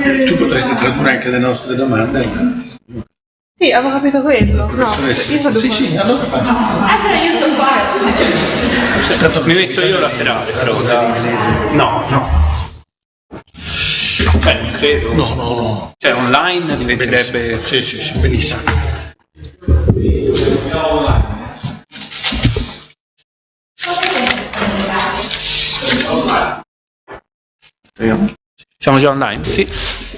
Tu potresti tradurre anche le nostre domande. Sì, avevo capito quello. No, sì, allora io sto qua. Mi metto io laterale, però. No. Non credo. No. Cioè, online diventerebbe... Sì, benissimo. Siamo già online? Sì.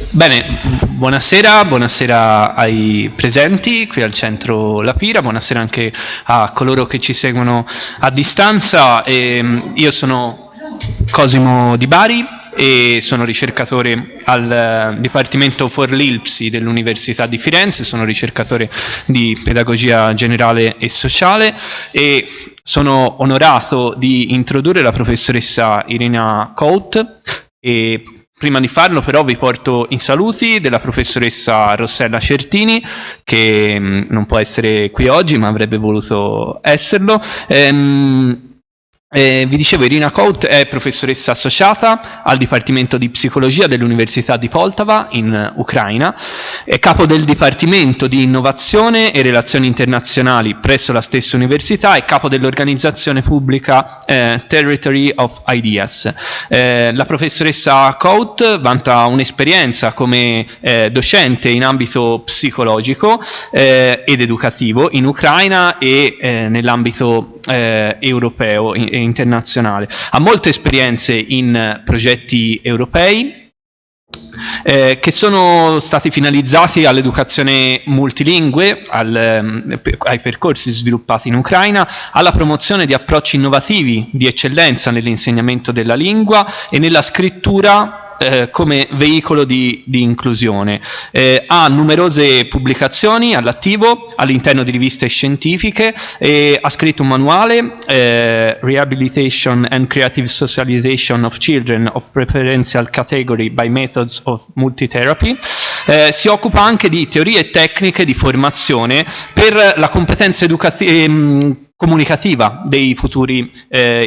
Bene, buonasera ai presenti qui al centro La Pira, buonasera anche a coloro che ci seguono a distanza. Io sono Cosimo Di Bari e sono ricercatore al Dipartimento for l'ILPSI dell'Università di Firenze, sono ricercatore di pedagogia generale e sociale e sono onorato di introdurre la professoressa Irina Cout e prima di farlo però vi porto i saluti della professoressa Rossella Certini, che non può essere qui oggi ma avrebbe voluto esserlo. Vi dicevo, Irina Cout è professoressa associata al Dipartimento di Psicologia dell'Università di Poltava in Ucraina, è capo del Dipartimento di Innovazione e Relazioni Internazionali presso la stessa università e capo dell'organizzazione pubblica Territory of Ideas. La professoressa Cout vanta un'esperienza come docente in ambito psicologico ed educativo in Ucraina e nell'ambito europeo e internazionale. Ha molte esperienze in progetti europei che sono stati finalizzati all'educazione multilingue, ai percorsi sviluppati in Ucraina, alla promozione di approcci innovativi di eccellenza nell'insegnamento della lingua e nella scrittura come veicolo di inclusione. Ha numerose pubblicazioni all'attivo all'interno di riviste scientifiche e ha scritto un manuale, Rehabilitation and Creative Socialization of Children of Preferential Category by Methods of Multitherapy. Si occupa anche di teorie e tecniche di formazione per la competenza comunicativa dei futuri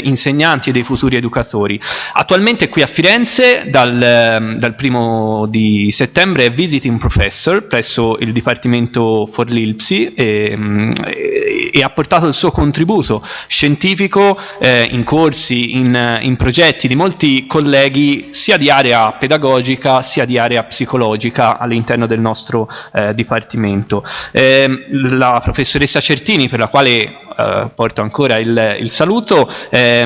insegnanti e dei futuri educatori. Attualmente qui a Firenze dal 1° di settembre è visiting professor presso il Dipartimento for l'ILPSI e ha portato il suo contributo scientifico in corsi, in progetti di molti colleghi sia di area pedagogica sia di area psicologica all'interno del nostro Dipartimento. La professoressa Certini, per la quale porto ancora il saluto, è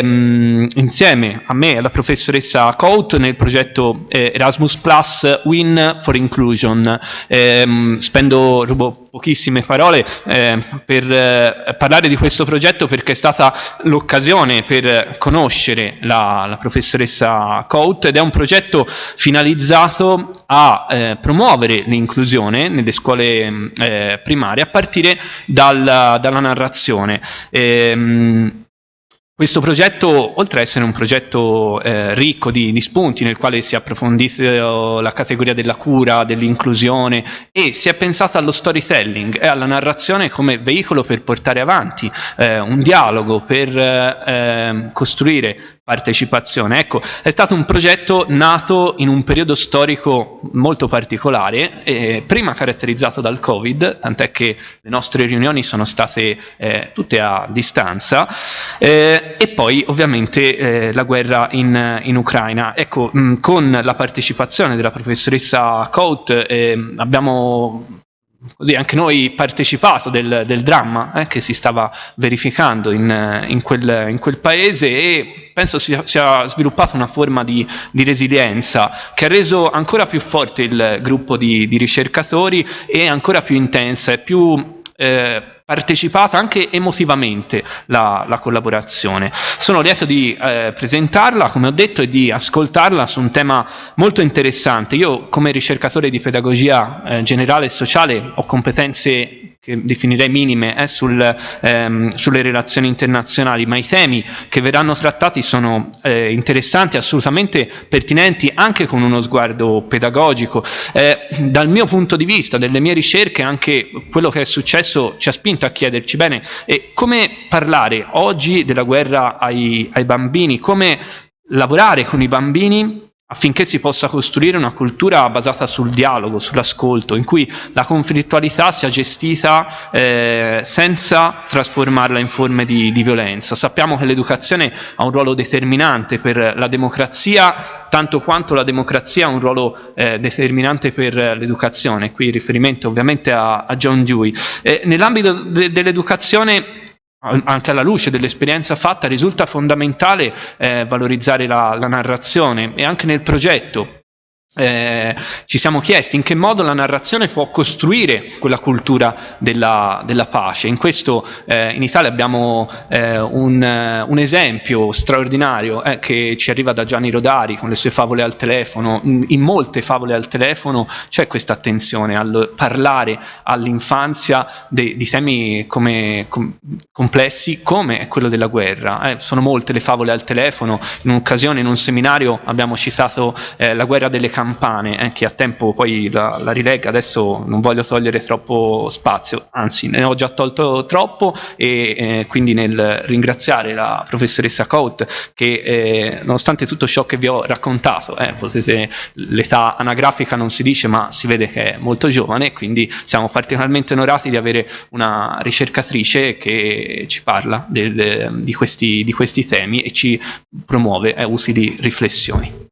insieme a me e alla professoressa Cout nel progetto Erasmus Plus Win for Inclusion. Rubo pochissime parole per parlare di questo progetto, perché è stata l'occasione per conoscere la professoressa Cout ed è un progetto finalizzato a promuovere l'inclusione nelle scuole primarie a partire dalla narrazione. Questo progetto, oltre ad essere un progetto ricco di spunti nel quale si è approfondito la categoria della cura, dell'inclusione e si è pensato allo storytelling e alla narrazione come veicolo per portare avanti un dialogo, per costruire partecipazione. Ecco, è stato un progetto nato in un periodo storico molto particolare, prima caratterizzato dal Covid, tant'è che le nostre riunioni sono state tutte a distanza, e poi ovviamente la guerra in Ucraina. Ecco, con la partecipazione della professoressa Cout abbiamo così anche noi partecipato del dramma che si stava verificando in quel paese, e penso sia sviluppata una forma di resilienza che ha reso ancora più forte il gruppo di ricercatori e ancora più intensa e più partecipata anche emotivamente la collaborazione. Sono lieto di presentarla, come ho detto, e di ascoltarla su un tema molto interessante. Io, come ricercatore di pedagogia generale e sociale, ho competenze che definirei minime sulle relazioni internazionali, ma i temi che verranno trattati sono interessanti, assolutamente pertinenti, anche con uno sguardo pedagogico. Dal mio punto di vista, delle mie ricerche, anche quello che è successo ci ha spinto a chiederci bene come parlare oggi della guerra ai bambini, come lavorare con i bambini affinché si possa costruire una cultura basata sul dialogo, sull'ascolto, in cui la conflittualità sia gestita senza trasformarla in forme di violenza. Sappiamo che l'educazione ha un ruolo determinante per la democrazia, tanto quanto la democrazia ha un ruolo determinante per l'educazione. Qui riferimento ovviamente a John Dewey. Nell'ambito dell'educazione, anche alla luce dell'esperienza fatta, risulta fondamentale valorizzare la narrazione, e anche nel progetto ci siamo chiesti in che modo la narrazione può costruire quella cultura della pace. In questo in Italia abbiamo un esempio straordinario che ci arriva da Gianni Rodari con le sue favole al telefono. In molte favole al telefono c'è questa attenzione al parlare all'infanzia di temi complessi come quello della guerra. Sono molte le favole al telefono. In un'occasione, in un seminario, abbiamo citato la guerra delle campane, che a tempo poi la rilegga. Adesso non voglio togliere troppo spazio, anzi ne ho già tolto troppo, e quindi nel ringraziare la professoressa Cout che nonostante tutto ciò che vi ho raccontato, l'età anagrafica non si dice ma si vede che è molto giovane, quindi siamo particolarmente onorati di avere una ricercatrice che ci parla di questi temi e ci promuove utili riflessioni.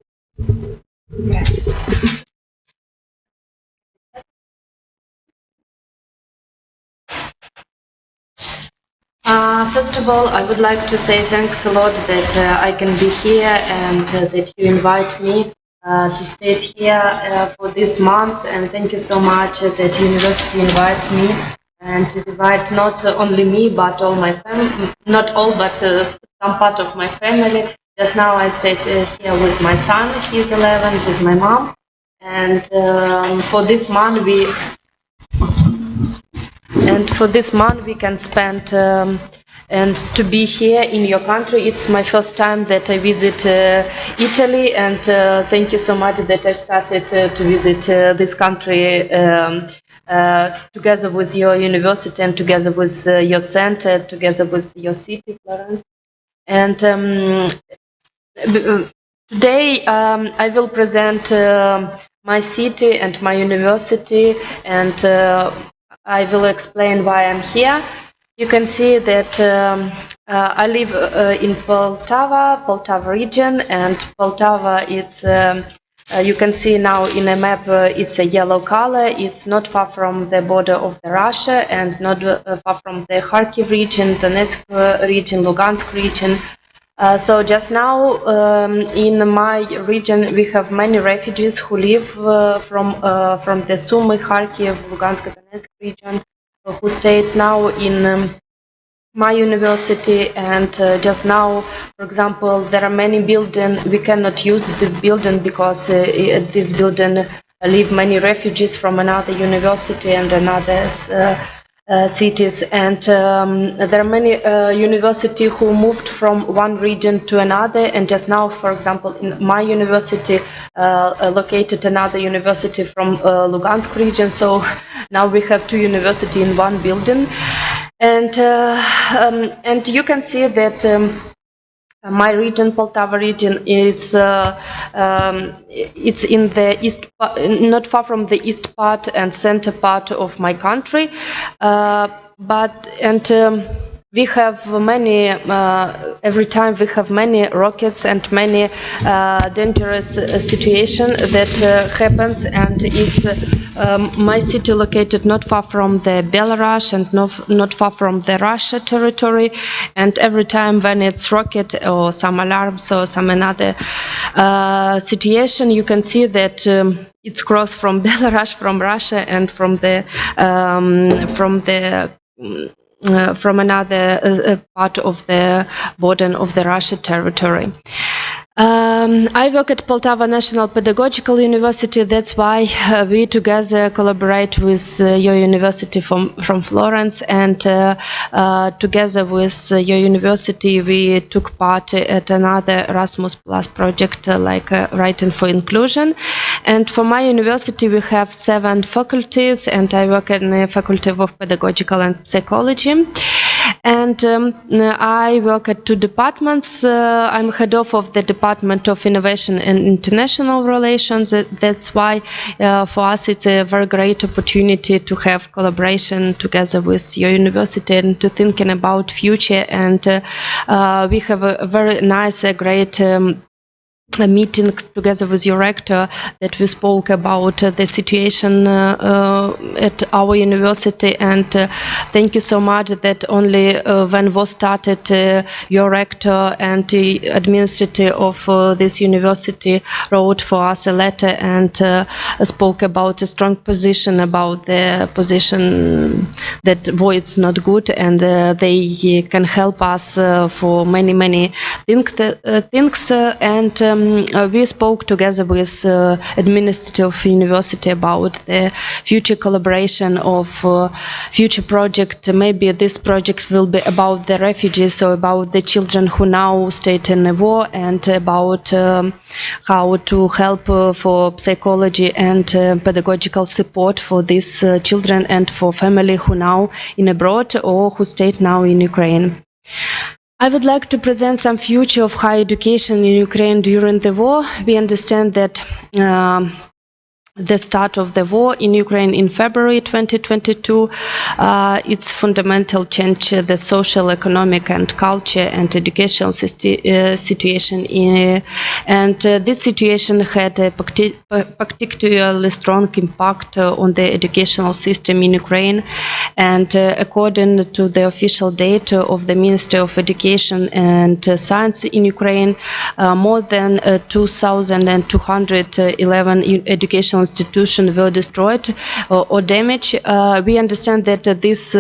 Grazie. First of all, I would like to say thanks a lot that I can be here and that you invite me to stay here for this month, and thank you so much that university invite me and to invite not only me but all my family, not all but some part of my family. Just now I stayed here with my son, he's 11, with my mom, and for this month we can spend and to be here in your country. It's my first time that I visit Italy, and thank you so much that I started to visit this country together with your university and together with your center, together with your city, Florence. And today I will present my city and my university, and I will explain why I'm here. You can see that I live in Poltava region, and Poltava, it's you can see now in a map, it's a yellow color. It's not far from the border of the Russia, and not far from the Kharkiv region, Donetsk region, Lugansk region. So just now in my region we have many refugees who live from the Sumy, Kharkiv, Lugansk, Donetsk region, who stayed now in my university. And just now, for example, there are many buildings, we cannot use this building because this building live many refugees from another university and another cities, and there are many universities who moved from one region to another. And just now, for example, in my university located another university from Lugansk region, so now we have two universities in one building. And you can see that my region, Poltava region, it's in the east, not far from the east part and center part of my country, we have many, every time we have many rockets and many dangerous situations that happens, and it's my city located not far from the Belarus and not far from the Russia territory, and every time when it's rocket or some alarms or some another situation, you can see that it's crossed from Belarus, from Russia, and from another part of the border of the Russia territory. I work at Poltava National Pedagogical University. That's why we together collaborate with your university from Florence, and together with your university we took part at another Erasmus Plus project like Writing for Inclusion. And for my university we have 7 faculties, and I work in the Faculty of Pedagogical and Psychology. And I work at 2 departments. I'm head of the Department of Innovation and International Relations. That's why for us it's a very great opportunity to have collaboration together with your university and to thinking about future. And we have a very nice, great meetings together with your rector that we spoke about the situation at our university, and thank you so much that only when was started your rector and the administrator of this university wrote for us a letter and spoke about a strong position about the position that it's not good, and they can help us for many things and we spoke together with administrator of university about the future collaboration of future project. Maybe this project will be about the refugees or about the children who now stayed in a war, and about how to help for psychology and pedagogical support for these children and for family who now in abroad or who stayed now in Ukraine. I would like to present some future of higher education in Ukraine during the war. We understand that the start of the war in Ukraine in February 2022, it's fundamental change the social, economic and culture and educational situation. And this situation had a particularly strong impact on the educational system in Ukraine. And according to the official data of the Ministry of Education and Science in Ukraine, more than 2,211 educational institutions were destroyed or damaged. We understand that this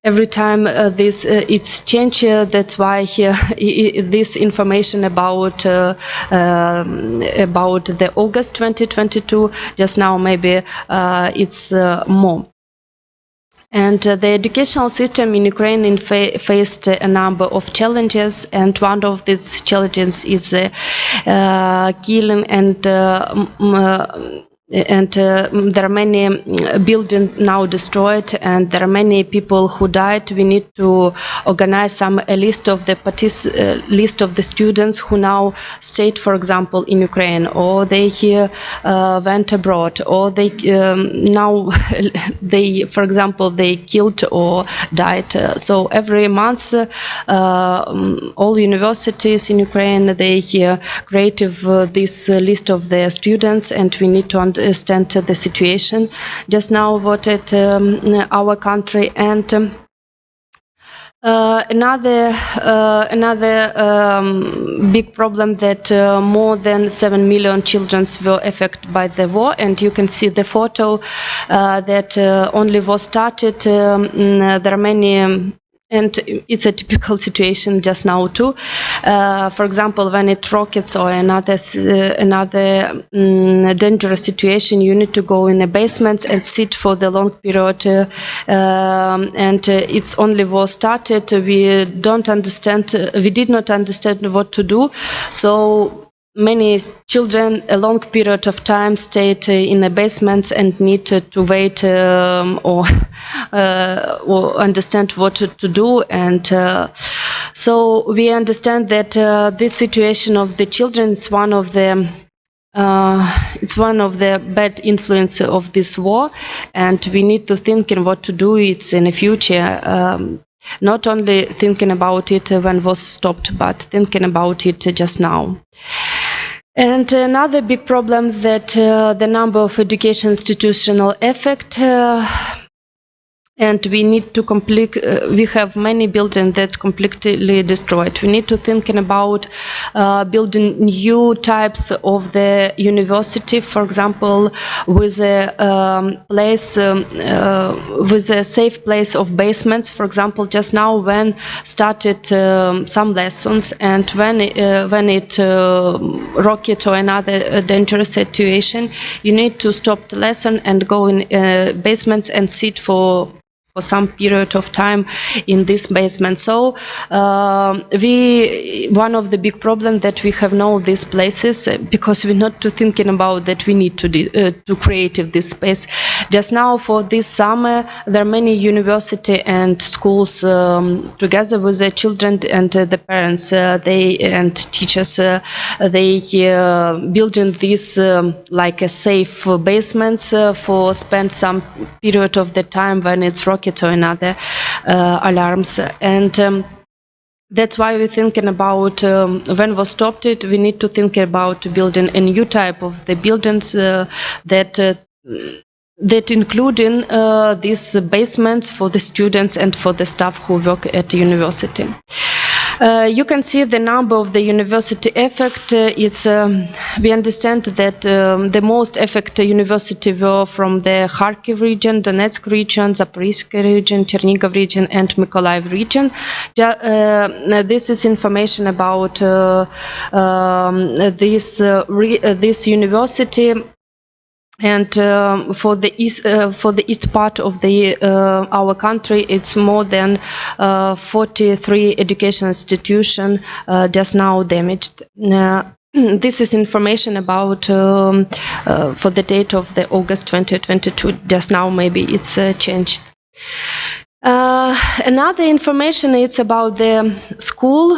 every time this it's changed. That's why here this information about the August 2022. Just now maybe it's more. And the educational system in Ukraine faced a number of challenges, and one of these challenges is killing and there are many buildings now destroyed, and there are many people who died. We need to organize a list of the students who now stayed, for example, in Ukraine, or they here went abroad, or they now for example, they killed or died. So every month, all universities in Ukraine they create this list of the students, and we need to understand the situation just now what at our country. And another big problem that more than 7 million children were affected by the war, and you can see the photo that only was started. There are many. And it's a typical situation just now too. For example, when it rockets or another dangerous situation, you need to go in a basement and sit for the long period. And it's only was started. We did not understand what to do. So many children a long period of time stayed in the basements and need to wait or understand what to do. And so we understand that this situation of the children is one of the bad influence of this war, and we need to think in what to do it in the future. Not only thinking about it when it was stopped, but thinking about it just now. And another big problem that the number of education institutional effect, and we need to complete. We have many buildings that completely destroyed. We need to thinking about building new types of the university, for example, with a place, with a safe place of basements. For example, just now when started some lessons, and when it rocket or another dangerous situation, you need to stop the lesson and go in basements and sit for for some period of time in this basement. So one of the big problems that we have now these places, because we're not thinking about that we need to create this space. Just now for this summer, there are many university and schools together with the children and the parents, they and teachers, they building these like a safe basements for spend some period of the time when it's rocket or another alarms. And that's why we're thinking about when we stopped it, we need to think about building a new type of the buildings that including these basements for the students and for the staff who work at the university. You can see the number of the university effect. We understand that the most affected university were from the Kharkiv region, Donetsk region, Zaporizhzhia region, Chernigov region, and Mykolaiv region. This is information about this university. And for the east part of our country, it's more than 43 education institutions just now damaged. This is information about for the date of the August 2022. Just now, maybe it's changed. Another information is about the school.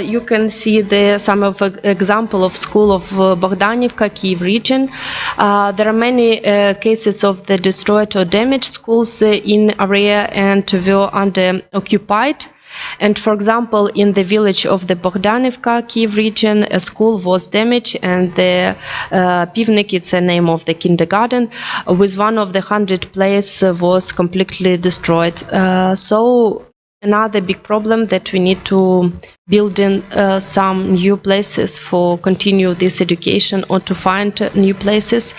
You can see some of example of school of Bogdanivka, Kyiv region. There are many cases of the destroyed or damaged schools in area and were under occupied. And for example, in the village of the Bogdanivka, Kyiv region, a school was damaged, and the Pivnik, it's the name of the kindergarten, with one of the 100 places was completely destroyed. So another big problem that we need to build in some new places for continue this education or to find new places.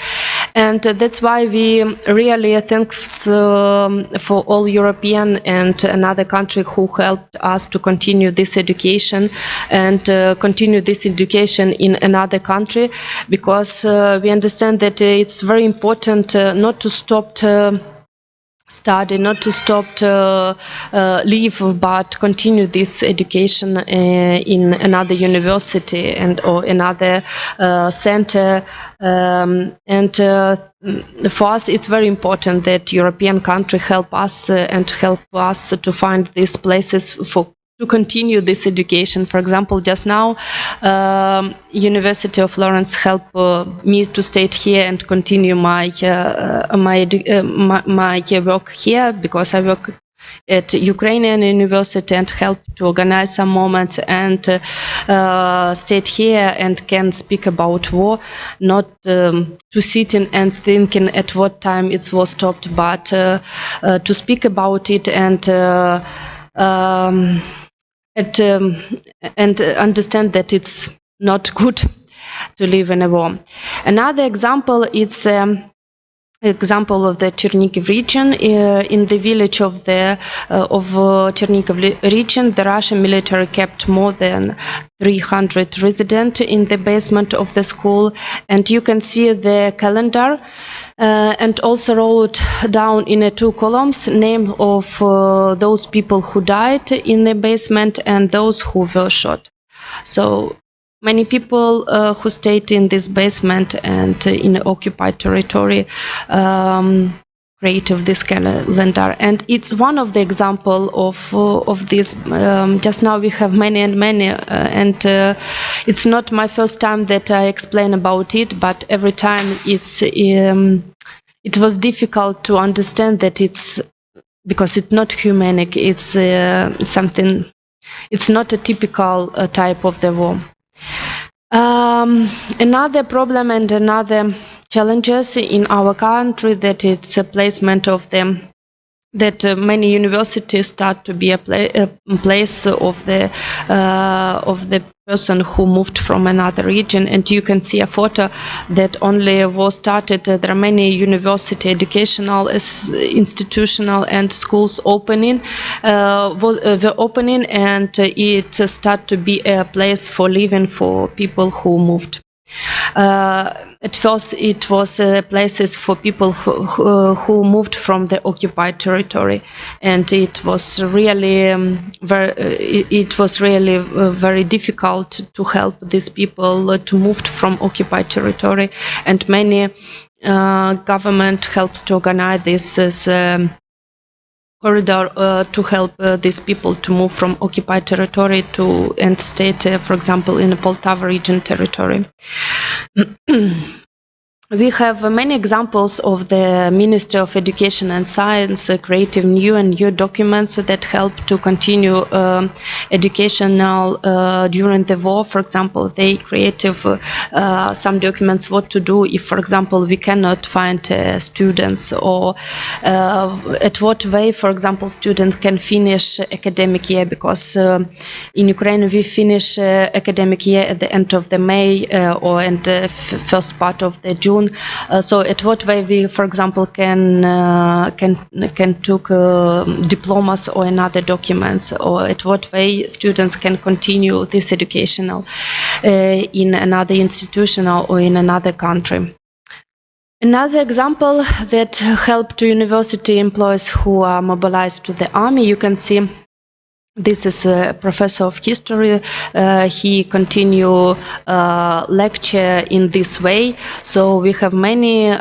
And that's why we really thankful for all European and another country who helped us to continue this education and continue this education in another country, because we understand that it's very important not to stop study, not to stop leave, but continue this education in another university and or another center. And for us, it's very important that European country help us to find these places to continue this education. For example, just now, University of Florence helped me to stay here and continue my work here, because I work at Ukrainian University and helped to organize some moments and stayed here and can speak about war, not to sitting and thinking at what time it was stopped, but to speak about it and understand that it's not good to live in a war. Another example is example of the Chernigov region. In the village of Chernigov region, the Russian military kept more than 300 residents in the basement of the school, and you can see the calendar. And also wrote down in 2 columns name of those people who died in the basement and those who were shot. So many people who stayed in this basement and in occupied territory created this calendar, and it's one of the example of this. Just now we have many and many, and it's not my first time that I explain about it, but every time it was difficult to understand that it's because it's not humanic. It's something. It's not a typical type of the war. Another problem and another challenges in our country, that it's a placement of them, that many universities start to be a place of the person who moved from another region. And you can see a photo that only was started. There are many university, educational, institutional and schools opening, were opening, and it started to be a place for living for people who moved. At first, it was places for people who moved from the occupied territory, and it was really very difficult to help these people to move from occupied territory, and many government helps to organize this as corridor to help these people to move from occupied territory to and state, for example, in the Poltava region territory. We have many examples of the Ministry of Education and Science creating new and new documents that help to continue educational during the war. For example, they created some documents what to do if, for example, we cannot find students, or at what way, for example, students can finish academic year, because in Ukraine we finish academic year at the end of the May or in the first part of the June. So at what way we, for example, can took diplomas or another documents, or at what way students can continue this educational in another institutional or in another country. Another example that help to university employees who are mobilized to the army, you can see. This is a professor of history. He continue lecture in this way. So we have many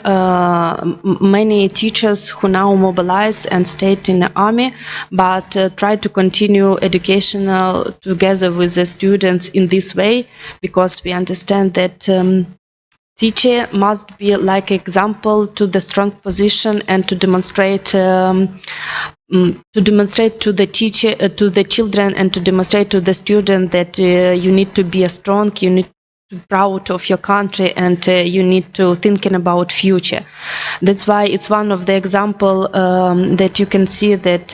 teachers who now mobilize and stayed in the army, but try to continue educational together with the students in this way, because we understand that teacher must be like example to the strong position and to demonstrate to the teacher, to the children, and to demonstrate to the student that you need to be a strong, you need to be proud of your country, and you need to thinking about future. That's why it's one of the example that you can see that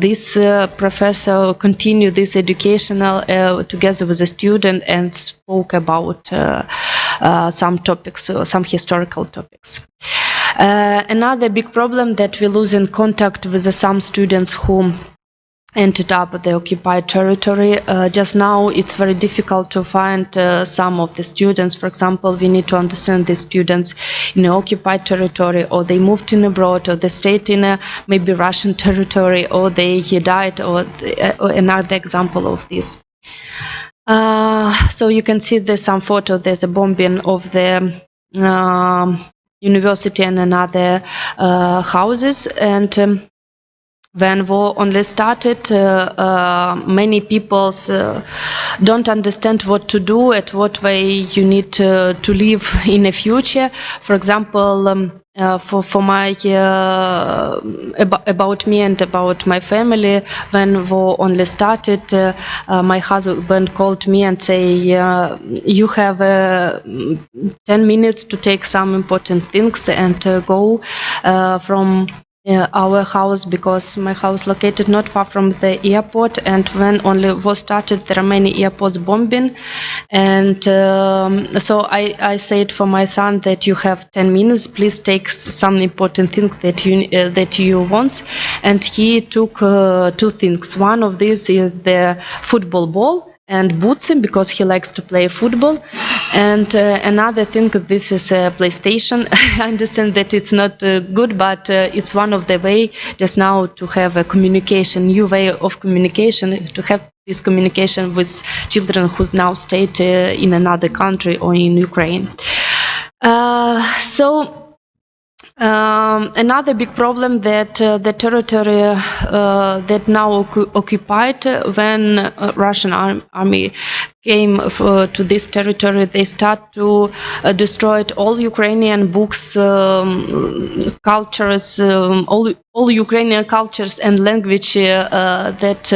this professor continued this educational together with the student and spoke about some topics, some historical topics. Another big problem that we lose in contact with some students who ended up at the occupied territory. Just now it's very difficult to find some of the students. For example, we need to understand the students in the occupied territory, or they moved in abroad, or they stayed in a maybe Russian territory, or they died, or another example of this. So you can see there's some photo, there's a bombing of the university and another houses, and when war only started, many people don't understand what to do, at what way you need to live in the future. For example, for my about me and about my family, when war only started, my husband called me and say, you have 10 minutes to take some important things and go from our house, because my house located not far from the airport, and when only war started, there are many airports bombing, and so I said for my son that you have 10 minutes, please take some important things that you want, and he took two things. One of these is the football ball and boots, because he likes to play football, and another thing, this is a PlayStation. I understand that it's not good, but it's one of the way just now to have a communication, new way of communication, to have this communication with children who now stayed in another country or in Ukraine. Another big problem that the territory that now occupied, when Russian army came to this territory, they start to destroy all Ukrainian books, cultures, all Ukrainian cultures and language that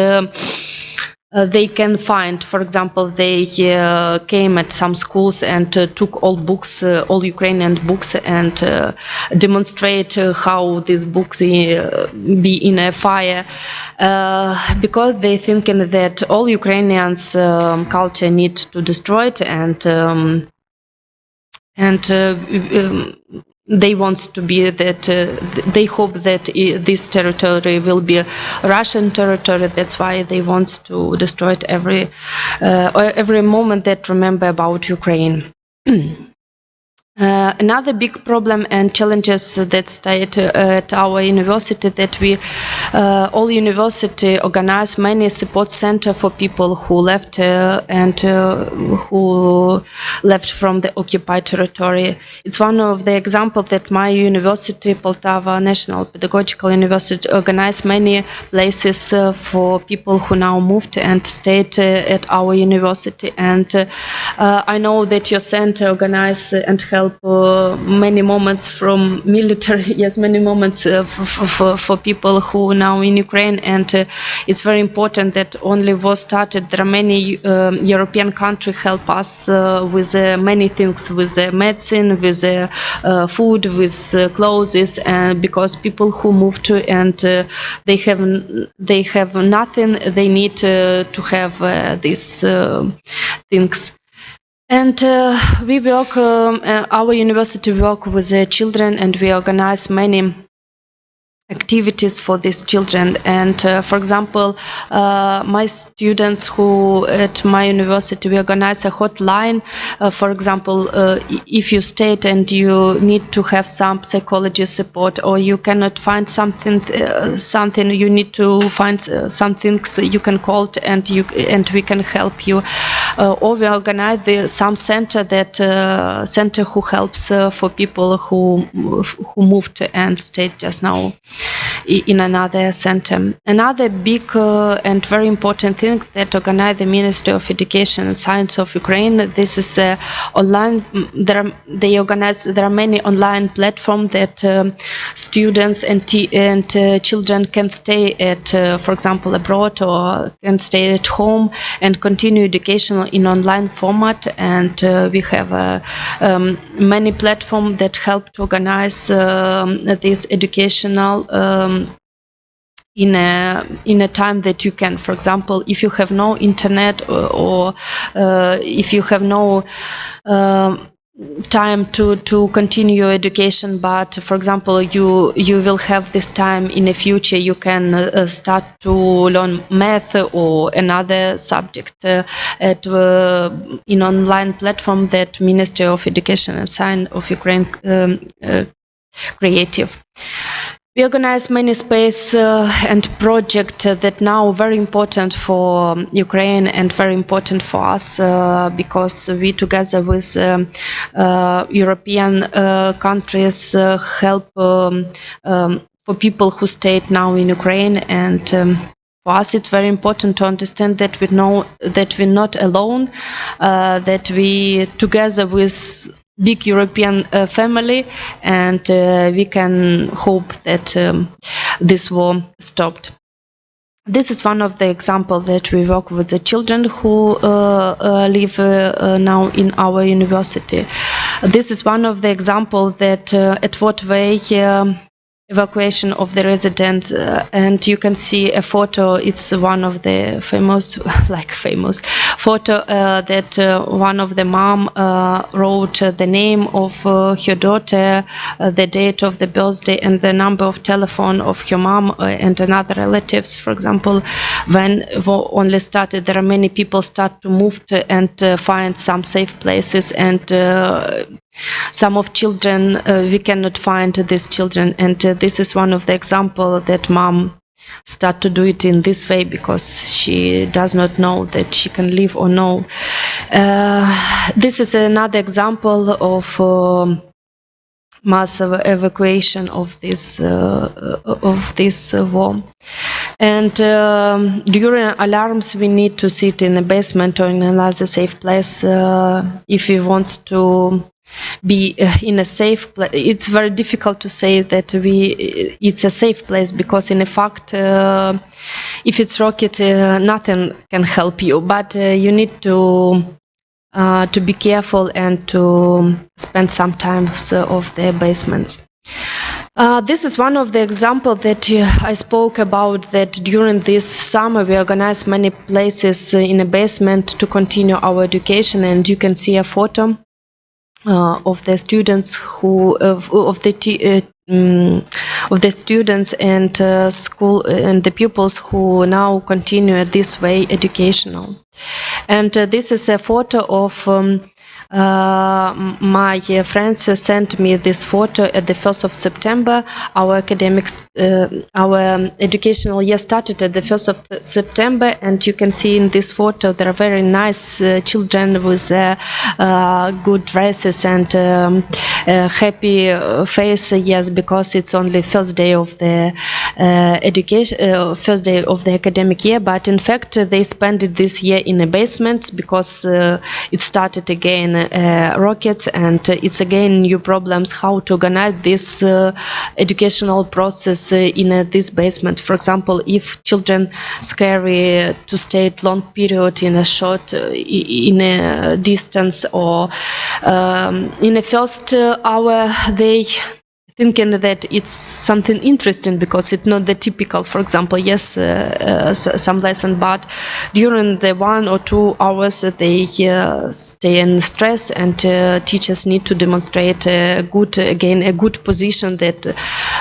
they can find. For example, they came at some schools and took all books, all Ukrainian books, and demonstrate how these books be in a fire, because they thinking that all Ukrainians culture need to destroy it, and they want to be that they hope that this territory will be a Russian territory. That's why they want to destroy it every moment that remember about Ukraine. Another big problem and challenges that state at our university that we all university organize many support center for people who left and who left from the occupied territory. It's one of the examples that my university, Poltava National Pedagogical University, organized many places for people who now moved and stayed at our university. And I know that your center organize and help many moments from military, yes, many moments for people who now in Ukraine, and it's very important that only was started. There are many European countries help us with many things, with medicine, with food, with clothes, and because people who move to and they have nothing, they need to have these things. And we work, our university work with children, and we organize many activities for these children. And for example, my students who at my university, we organize a hotline. For example, if you stayed and you need to have some psychology support, or you cannot find something you need to find some things, you can call and we can help you. Or we organize some center who helps for people who moved and stayed just now in another center. Another big and very important thing that organize the Ministry of Education and Science of Ukraine. This is online. There are many online platforms that students and children can stay at, for example, abroad, or can stay at home and continue education in online format. And we have many platforms that help to organize this educational in a time that you can. For example, if you have no internet, or if you have no time to continue your education, but for example you will have this time in the future, you can start to learn math or another subject at in online platform that Ministry of Education and Science of Ukraine creative. We organize many space and projects that now very important for Ukraine and very important for us because we together with European countries help for people who stayed now in Ukraine. And for us it's very important to understand that we know that we're not alone, that we together with big European family, and we can hope that this war stopped. This is one of the examples that we work with the children who live now in our university. This is one of the examples that at what way evacuation of the residents, and you can see a photo. It's one of the famous photo that one of the mom wrote the name of her daughter, the date of the birthday, and the number of telephone of her mom and another relatives. For example, when war only started, there are many people start to move and find some safe places, and some of children we cannot find these children, and this is one of the example that mom start to do it in this way because she does not know that she can live or no. This is another example of mass evacuation of this war. And during alarms we need to sit in a basement or in another safe place if we want to be in a safe place. It's very difficult to say that it's a safe place, because in fact if it's rocket nothing can help you, but you need to be careful and to spend some time of the basements. This is one of the examples that I spoke about, that during this summer we organized many places in a basement to continue our education, and you can see a photo of the students who of the students and school and the pupils who now continue this way educational. And this is a photo of my friends sent me this photo at the 1st of September. Our educational year started at the 1st of September, and you can see in this photo there are very nice children with good dresses and happy face. Yes, because it's only first day of the first day of the academic year. But in fact, they spent this year in a basement because it started again rockets, and it's again new problems how to organize this educational process in this basement. For example, if children scary to stay long period in a short in a distance, or in the first hour they thinking that it's something interesting because it's not the typical, for example, yes, some lesson, but during the 1 or 2 hours they stay in stress, and teachers need to demonstrate a good position that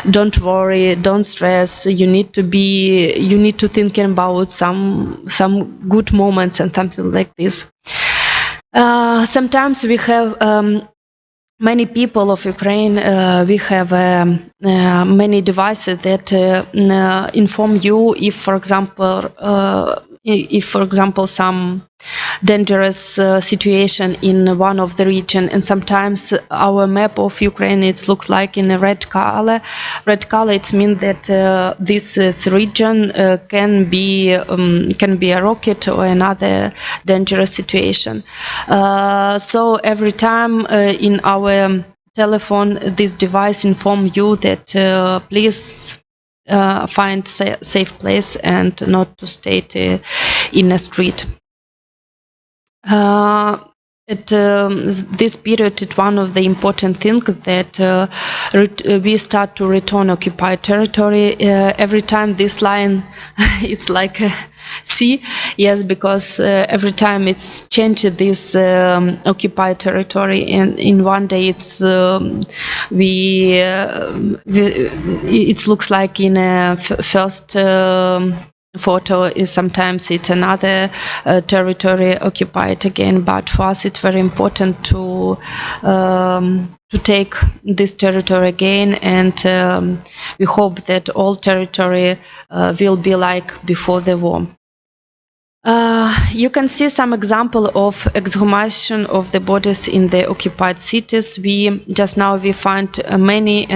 don't worry, don't stress, you need to think about some good moments and something like this. Sometimes we have many people of Ukraine, we have many devices that inform you if, for example, some dangerous situation in one of the region, and sometimes our map of Ukraine it looks like in a red color. Red color it means that this region can be a rocket or another dangerous situation. So every time in our telephone this device inform you that please find safe place and not to stay in a street. At this period, it's one of the important things that we start to return occupied territory. Every time this line, it's like a sea, yes, because every time it's changed this occupied territory, and in one day it's it looks like in a first photo is sometimes it's another territory occupied again, but for us it's very important to take this territory again, and we hope that all territory will be like before the war. You can see some example of exhumation of the bodies in the occupied cities. We find many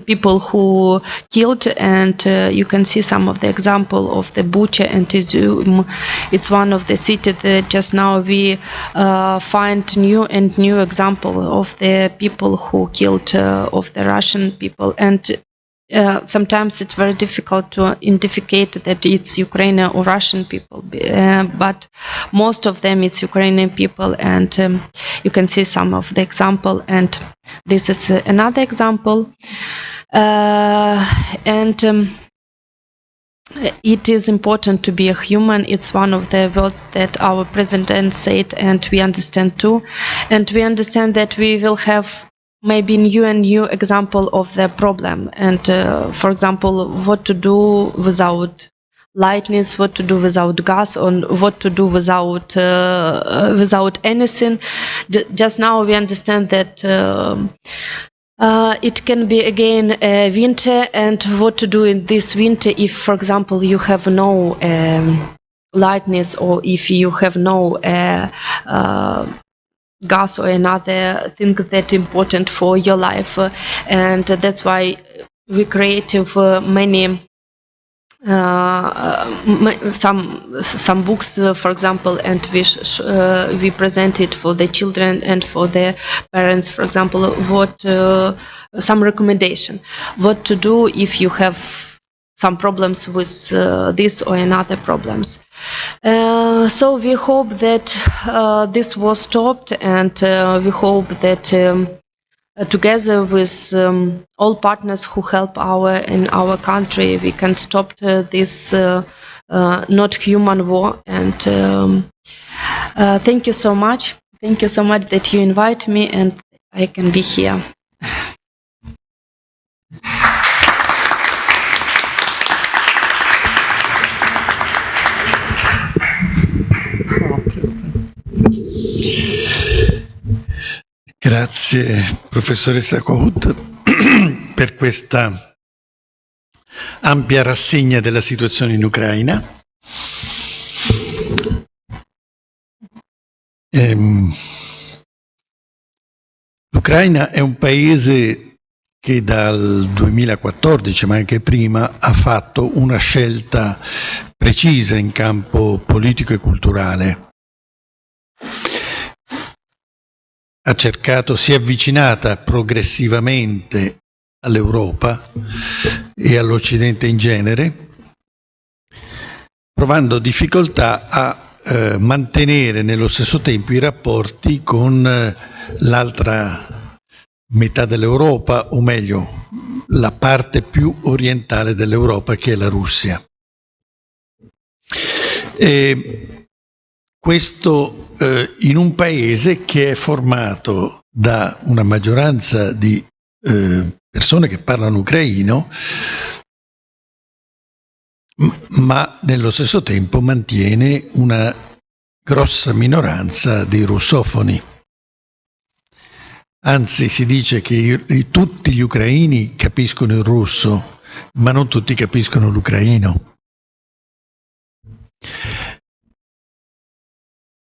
people who killed, and you can see some of the example of the Bucha and Izum. It's one of the cities that just now we find new example of the people who killed of the Russian people, and sometimes it's very difficult to identify that it's Ukrainian or Russian people, but most of them it's Ukrainian people, and you can see some of the example, and this is another example, and it is important to be a human. It's one of the words that our president said, and we understand too, and we understand that we will have maybe new example of the problem, and for example, what to do without lightness, what to do without gas, or what to do without anything. Just now we understand that it can be again winter, and what to do in this winter if, for example, you have no lightness, or if you have no gas or another thing that important for your life, and that's why we create many some books, for example, and we present it for the children and for the parents. For example, what some recommendation, what to do if you have some problems with this or another problems. So we hope that this was stopped, and we hope that together with all partners who help in our country, we can stop this not human war. And thank you so much. Thank you so much that you invite me and I can be here. Grazie professoressa Kohut per questa ampia rassegna della situazione in Ucraina. L'Ucraina è un paese che dal 2014, ma anche prima, ha fatto una scelta precisa in campo politico e culturale. Si è avvicinata progressivamente all'Europa e all'Occidente in genere, provando difficoltà a mantenere nello stesso tempo i rapporti con l'altra metà dell'Europa, o meglio, la parte più orientale dell'Europa, che è la Russia. E questo in un paese che è formato da una maggioranza di persone che parlano ucraino, ma nello stesso tempo mantiene una grossa minoranza di russofoni. Anzi, si dice che tutti gli ucraini capiscono il russo, ma non tutti capiscono l'ucraino.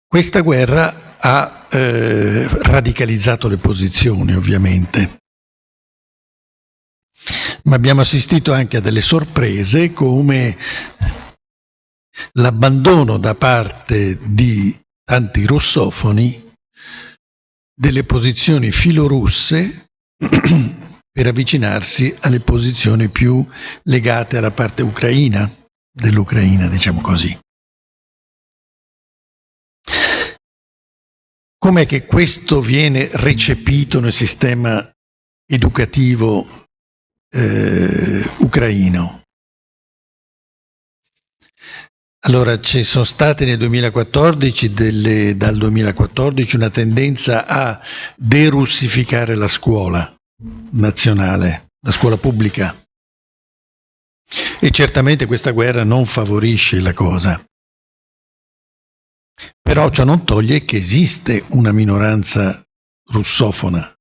Questa guerra ha radicalizzato le posizioni, ovviamente, ma abbiamo assistito anche a delle sorprese, come l'abbandono da parte di tanti russofoni delle posizioni filorusse per avvicinarsi alle posizioni più legate alla parte ucraina, dell'Ucraina, diciamo così. Com'è che questo viene recepito nel sistema educativo ucraino? Allora, ci sono state nel 2014 dal 2014 una tendenza a derussificare la scuola nazionale, la scuola pubblica, e certamente questa guerra non favorisce la cosa. Però ciò non toglie che esiste una minoranza russofona.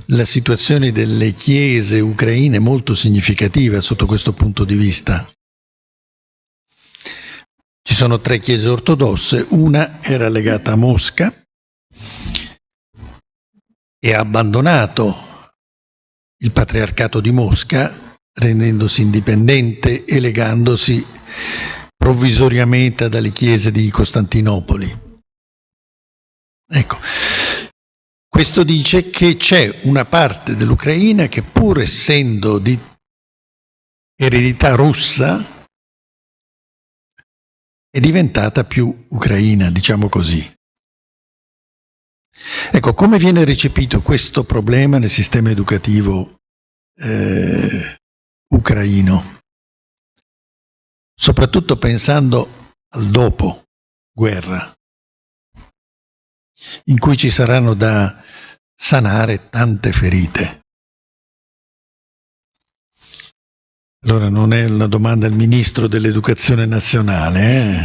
La situazione delle chiese ucraine è molto significativa sotto questo punto di vista. Ci sono 3 chiese ortodosse, una era legata a Mosca e ha abbandonato il patriarcato di Mosca, rendendosi indipendente e legandosi provvisoriamente dalle chiese di Costantinopoli. Ecco, questo dice che c'è una parte dell'Ucraina che, pur essendo di eredità russa, è diventata più ucraina, diciamo così. Ecco, come viene recepito questo problema nel sistema educativo ucraino? Soprattutto pensando al dopo guerra, in cui ci saranno da sanare tante ferite. Allora, non è una domanda al Ministro dell'Educazione Nazionale,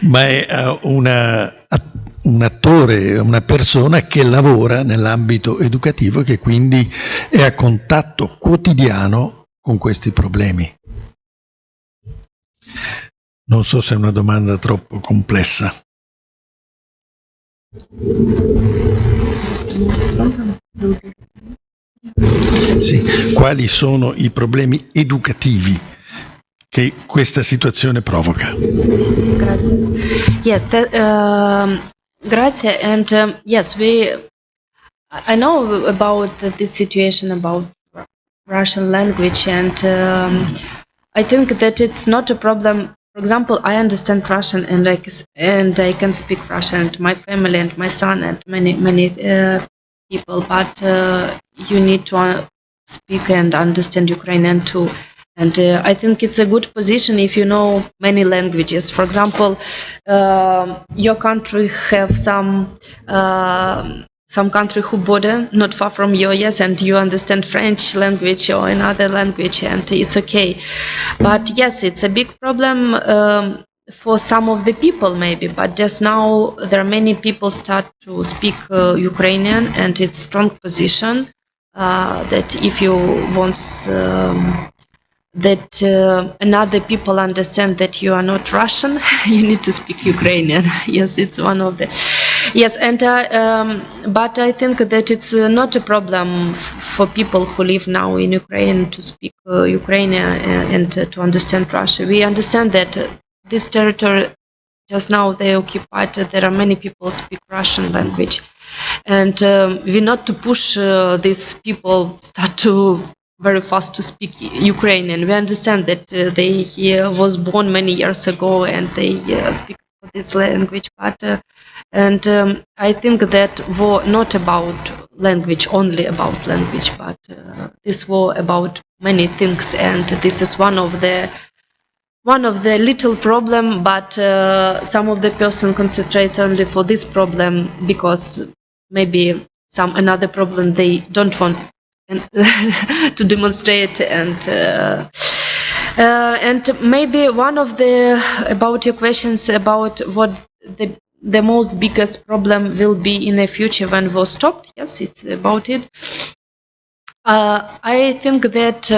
ma è un attore, una persona che lavora nell'ambito educativo e che quindi è a contatto quotidiano con questi problemi. Non so se è una domanda troppo complessa. Sì, quali sono i problemi educativi che questa situazione provoca? Sì, grazie. Grazie, and yes, I know about this situation about Russian language, and I think that it's not a problem. For example, I understand Russian, and I can speak Russian, and my family and my son and many people. But you need to speak and understand Ukrainian too. And I think it's a good position if you know many languages. For example, your country have some country who border not far from you, yes, and you understand French language or another language, and it's okay. But yes, it's a big problem for some of the people maybe, but just now there are many people start to speak Ukrainian, and it's strong position that if you want that another people understand that you are not Russian, you need to speak Ukrainian. Yes, it's one of the. Yes, and but I think that it's not a problem for people who live now in Ukraine to speak Ukrainian and to understand Russia. We understand that this territory, just now they occupied, there are many people speak Russian language, and we not to push these people start to very fast to speak Ukrainian. We understand that they was born many years ago and they speak this language, but and I think that war not about language, only about language, but this war about many things, and this is one of the little problem, but some of the person concentrate only for this problem because maybe some another problem they don't want to demonstrate, and maybe one of the about your questions about what the most biggest problem will be in the future when war stopped. Yes, it's about it. I think that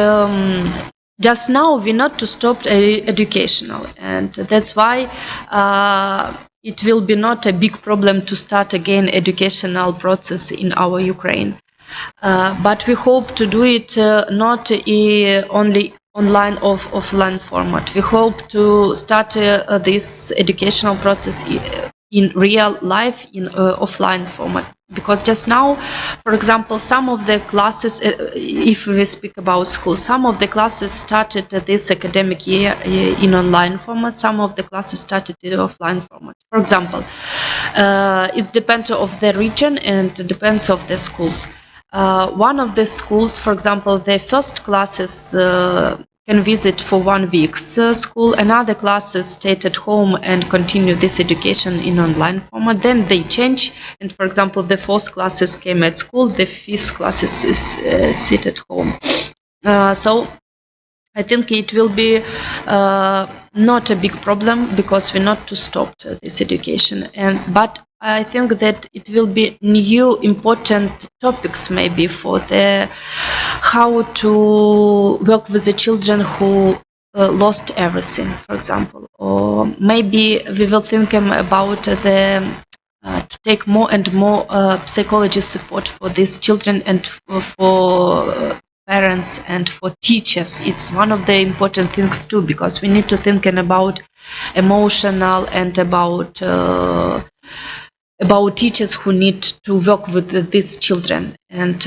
just now we not to stop educational, and that's why it will be not a big problem to start again educational process in our Ukraine. But we hope to do it not only online or offline format. We hope to start this educational process in real life in offline format, because just now, for example, some of the classes, if we speak about school, some of the classes started this academic year in online format, some of the classes started in offline format. For example, it depends of the region and depends of the schools. One of the schools, for example, the first classes can visit for 1 week school, another classes stay at home and continue this education in online format. Then they change, and for example, the 4th classes came at school, the 5th classes sit at home. So I think it will be not a big problem because we not to stop this education, but I think that it will be new important topics maybe for the how to work with the children who lost everything, for example, or maybe we will think about the to take more and more psychology support for these children and for parents and for teachers. It's one of the important things too, because we need to think about emotional and about teachers who need to work with these children, and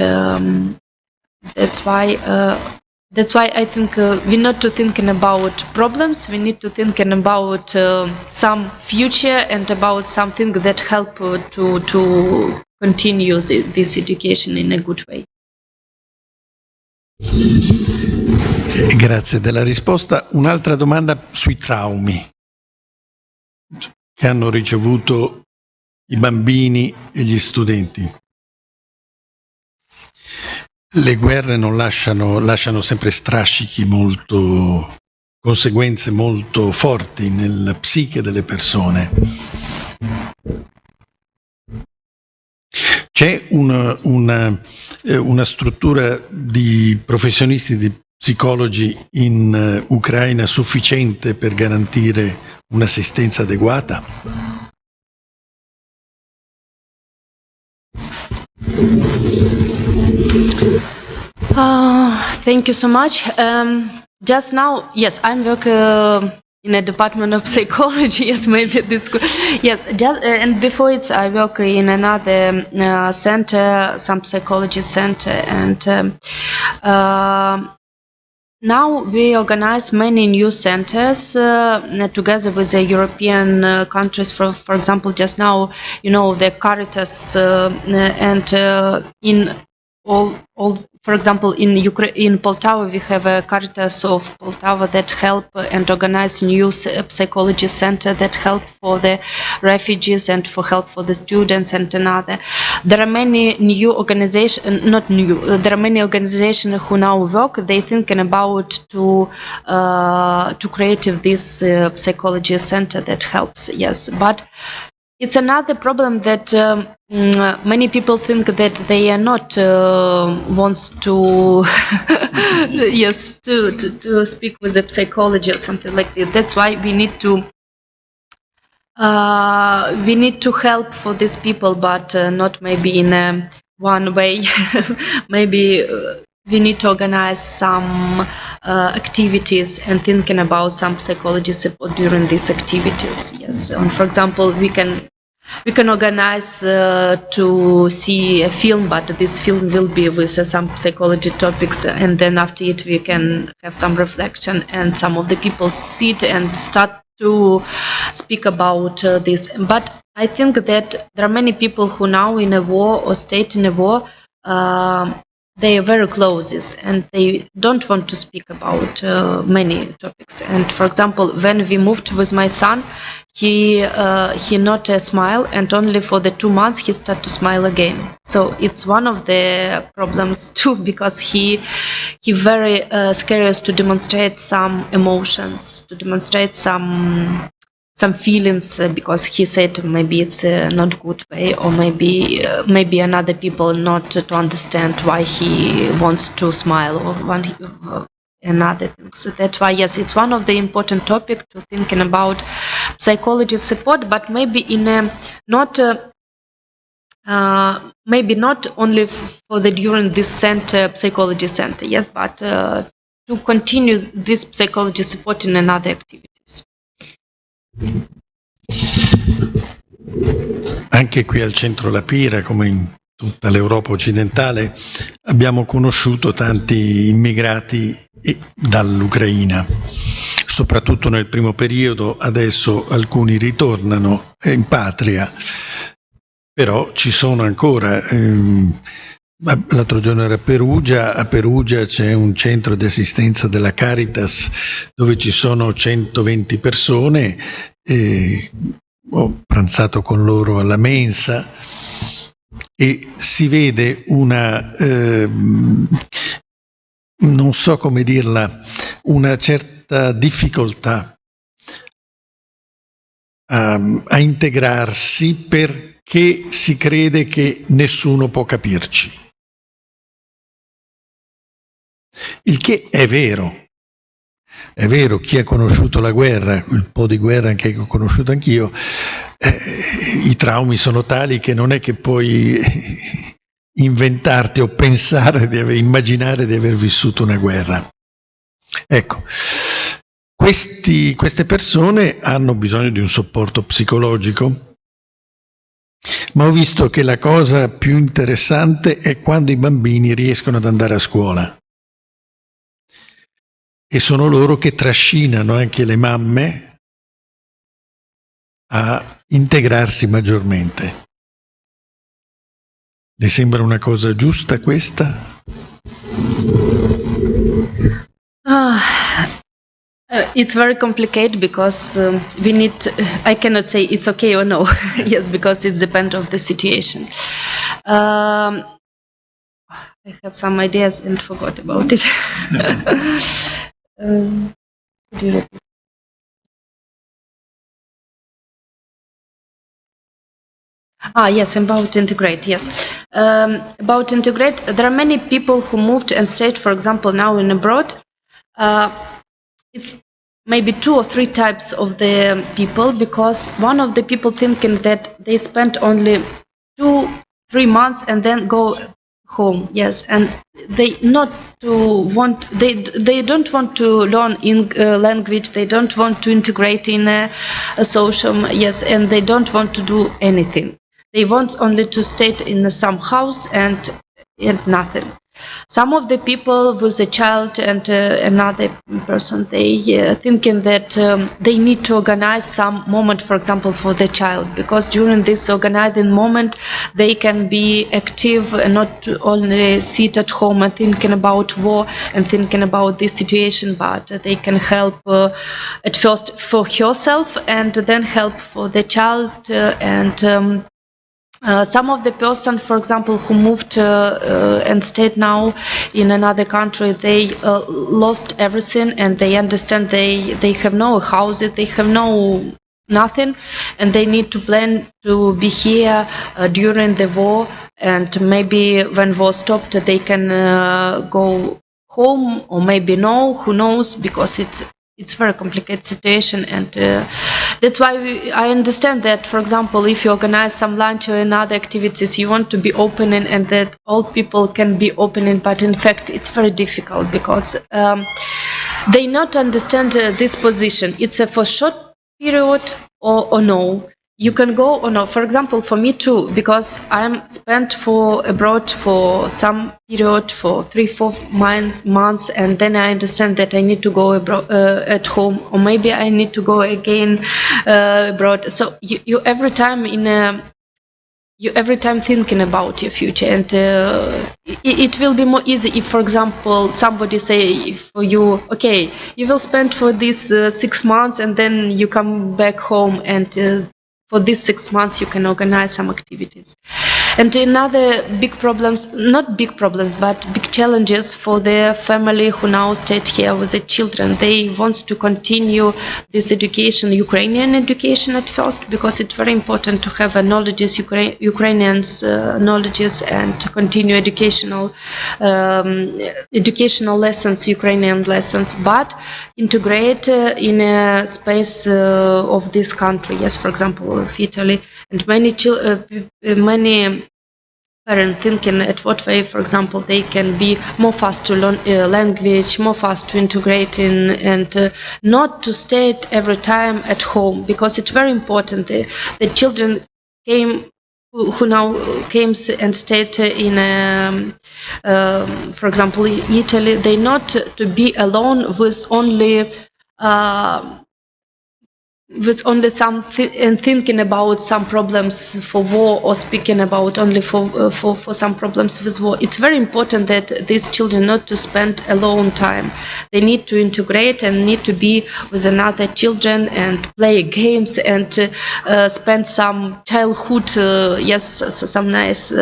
that's why I think we need to thinking about problems. We need to thinking about some future and about something that help to continue this education in a good way. Grazie della risposta. Un'altra domanda sui traumi che hanno ricevuto i bambini e gli studenti. Le guerre non lasciano sempre strascichi conseguenze molto forti nella psiche delle persone. C'è una struttura di professionisti, di psicologi in Ucraina sufficiente per garantire un'assistenza adeguata? Thank you so much. Just now, yes, I'm working in a department of psychology. Yes, maybe this. Yes, and before it, I work in another center, some psychology center, and now we organize many new centers together with the European countries. For example, just now, the Caritas and in for example, in Poltava, we have a Caritas of Poltava that help and organize new psychology center that help for the refugees and for help for the students and another. There are many new organizations, not new, there are many organizations who now work, they thinking about to create this psychology center that helps, yes. But it's another problem that many people think that they are not wants to yes to speak with a psychology or something like that. That's why we need to help for these people, but not maybe in one way. Maybe we need to organize some activities and thinking about some psychology support during these activities. Yes, and for example, we can organize to see a film, but this film will be with some psychology topics, and then after it we can have some reflection, and some of the people sit and start to speak about this. But I think that there are many people who now in a war or state in a war, they are very close and they don't want to speak about many topics. And for example, when we moved with my son, he not a smile, and only for the 2 months he started to smile again. So it's one of the problems too, because he very scared to demonstrate some emotions, to demonstrate some feelings, because he said maybe it's not good way, or maybe another people not to understand why he wants to smile or another thing. So that's why, yes, it's one of the important topic to thinking about psychology support, but maybe in a not maybe not only for the during this center, psychology center, yes, but to continue this psychology support in another activities. Anche qui al centro La Pira, come in tutta l'Europa occidentale, abbiamo conosciuto tanti immigrati dall'Ucraina, soprattutto nel primo periodo. Adesso alcuni ritornano in patria, però ci sono ancora. L'altro giorno era a Perugia c'è un centro di assistenza della Caritas dove ci sono 120 persone, ho pranzato con loro alla mensa e si vede una, non so come dirla, una certa difficoltà a integrarsi, perché si crede che nessuno può capirci. Il che è vero. È vero, chi ha conosciuto la guerra, un po' di guerra anche che ho conosciuto anch'io, i traumi sono tali che non è che puoi inventarti o pensare immaginare di aver vissuto una guerra. Ecco, queste persone hanno bisogno di un supporto psicologico, ma ho visto che la cosa più interessante è quando i bambini riescono ad andare a scuola. E sono loro che trascinano anche le mamme a integrarsi maggiormente. Le sembra una cosa giusta questa? It's very complicated because we need. I cannot say it's okay or no. Yes, because it depends on the situation. I have some ideas and forgot about it. Could you repeat? Yes, about integrate, yes. About integrate, there are many people who moved and stayed, for example, now in abroad. It's maybe 2 or 3 types of the people, because one of the people thinking that they spent only 2-3 months and then go home, yes, and they don't want to learn in language, they don't want to integrate in a social, yes, and they don't want to do anything. They want only to stay in some house and nothing. Some of the people with a child and another person, they thinking that they need to organize some moment, for example, for the child, because during this organizing moment they can be active and not only sit at home and thinking about war and thinking about this situation, but they can help at first for herself and then help for the child some of the person, for example, who moved and stayed now in another country, they lost everything, and they understand they have no houses, they have no nothing, and they need to plan to be here during the war, and maybe when war stopped they can go home, or maybe no, who knows, because it's very complicated situation, and that's why I understand that, for example, if you organize some lunch or another activities, you want to be opening and that all people can be opening, but in fact it's very difficult because they not understand this position. It's a for short period or no. You can go or no. For example, for me too, because I'm spent for abroad for some period for 3-4 months, and then I understand that I need to go abroad, at home, or maybe I need to go again abroad. So you every time you every time thinking about your future, and it will be more easy if, for example, somebody say for you, okay, you will spend for this 6 months, and then you come back home, and for these 6 months you can organize some activities. And another big problems, not big problems, but big challenges for the family who now stayed here with the children. They want to continue this education, Ukrainian education at first, because it's very important to have knowledges, Ukrainians knowledges, and to continue educational lessons, Ukrainian lessons, but integrate in a space of this country. Yes, for example, of Italy, and many parents thinking at what way, for example, they can be more fast to learn language, more fast to integrate in, and not to stay every time at home, because it's very important. The children who now came and stayed in, for example, in Italy, they not to be alone with only something and thinking about some problems for war, or speaking about only for some problems with war. It's very important that these children not to spend alone time. They need to integrate and need to be with another children and play games and spend some childhood, some nice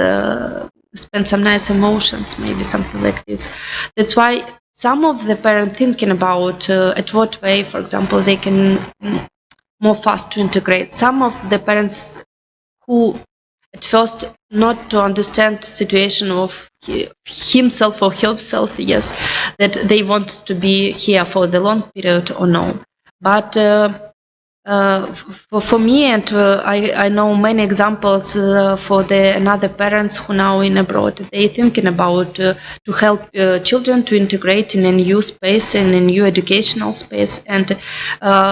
spend some nice emotions, maybe something like this. That's why some of the parents thinking about at what way, for example, they can more fast to integrate. Some of the parents who at first not to understand the situation of himself or herself, yes, that they want to be here for the long period or no. But for me, and I know many examples for the another parents who now in abroad, they thinking about to help children to integrate in a new space, in a new educational space. And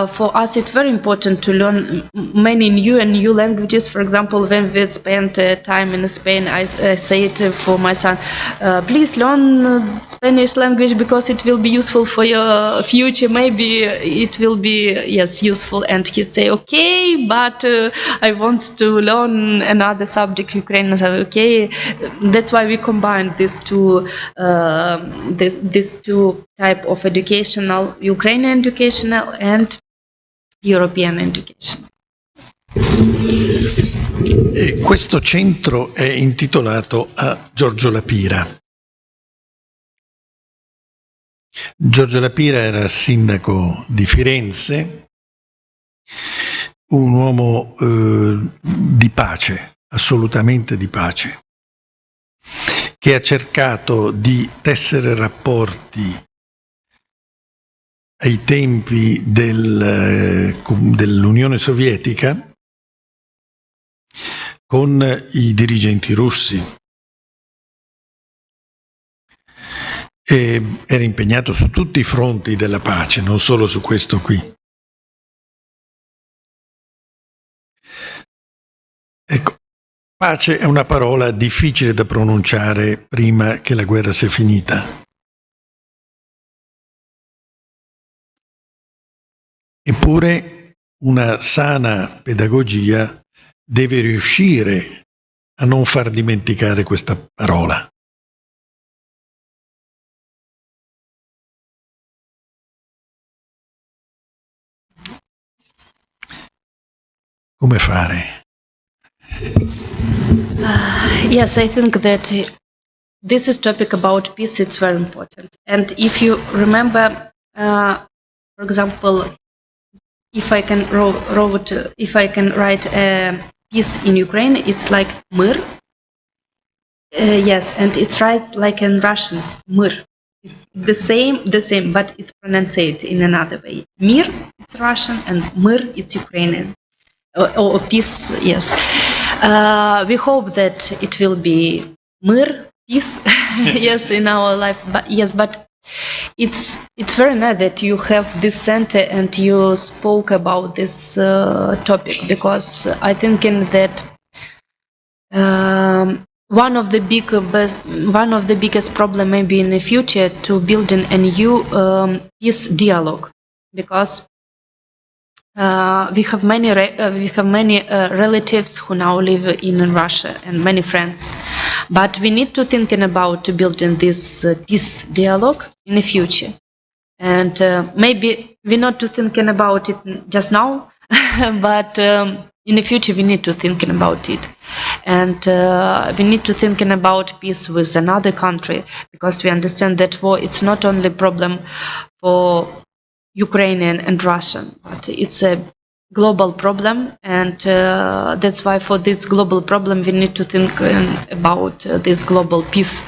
for us it's very important to learn many new languages. For example, when we spend time in Spain, I say it for my son, please learn Spanish language, because it will be useful for your future. Maybe it will be, yes, useful. And he say, okay, but I want to learn another subject, Ukrainian. Okay, that's why we combine these two type of educational, Ukrainian educational and European education. E questo centro è intitolato a Giorgio La Pira. Giorgio La Pira era sindaco di Firenze, un uomo di pace, assolutamente di pace, che ha cercato di tessere rapporti ai tempi dell'Unione Sovietica con i dirigenti russi. E era impegnato su tutti i fronti della pace, non solo su questo qui. Ecco, Pace è una parola difficile da pronunciare prima che la guerra sia finita. Eppure una sana pedagogia deve riuscire a non far dimenticare questa parola. Come fare? Yes, I think that this is topic about peace. It's very important. And if you remember, for example, if I can write peace in Ukraine, it's like mir. Yes, and it writes like in Russian, mir. It's the same, but it's pronounced in another way. Mir, it's Russian, and mir, it's Ukrainian. Or peace, yes. We hope that it will be mir, peace, yes, in our life. But yes, but it's very nice that you have this center and you spoke about this topic, because I think that one of the biggest problem maybe in the future to building a new peace dialogue, because we have many relatives who now live in Russia and many friends, but we need to think about building this peace dialogue in the future, and maybe we're not to thinking about it just now, but in the future we need to thinking about it, and we need to thinking about peace with another country, because we understand that war it's not only problem for Ukrainian and Russian, but it's a global problem, and that's why for this global problem we need to think about this global peace.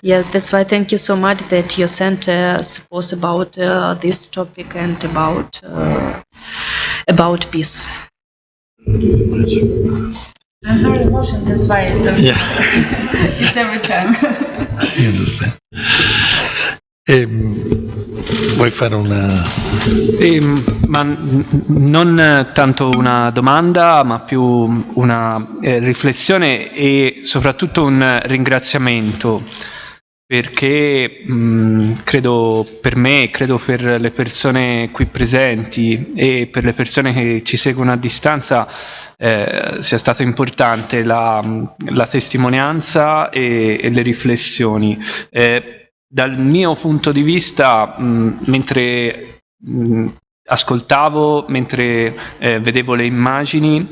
Yeah, that's why thank you so much that your center was about this topic and about peace. I'm very emotional, that's why it's every time. I understand. Vuoi fare una... ma non tanto una domanda, ma più una riflessione e soprattutto un ringraziamento, perché credo per me, credo per le persone qui presenti e per le persone che ci seguono a distanza sia stata importante la testimonianza e le riflessioni. Dal mio punto di vista, mentre ascoltavo, mentre vedevo le immagini,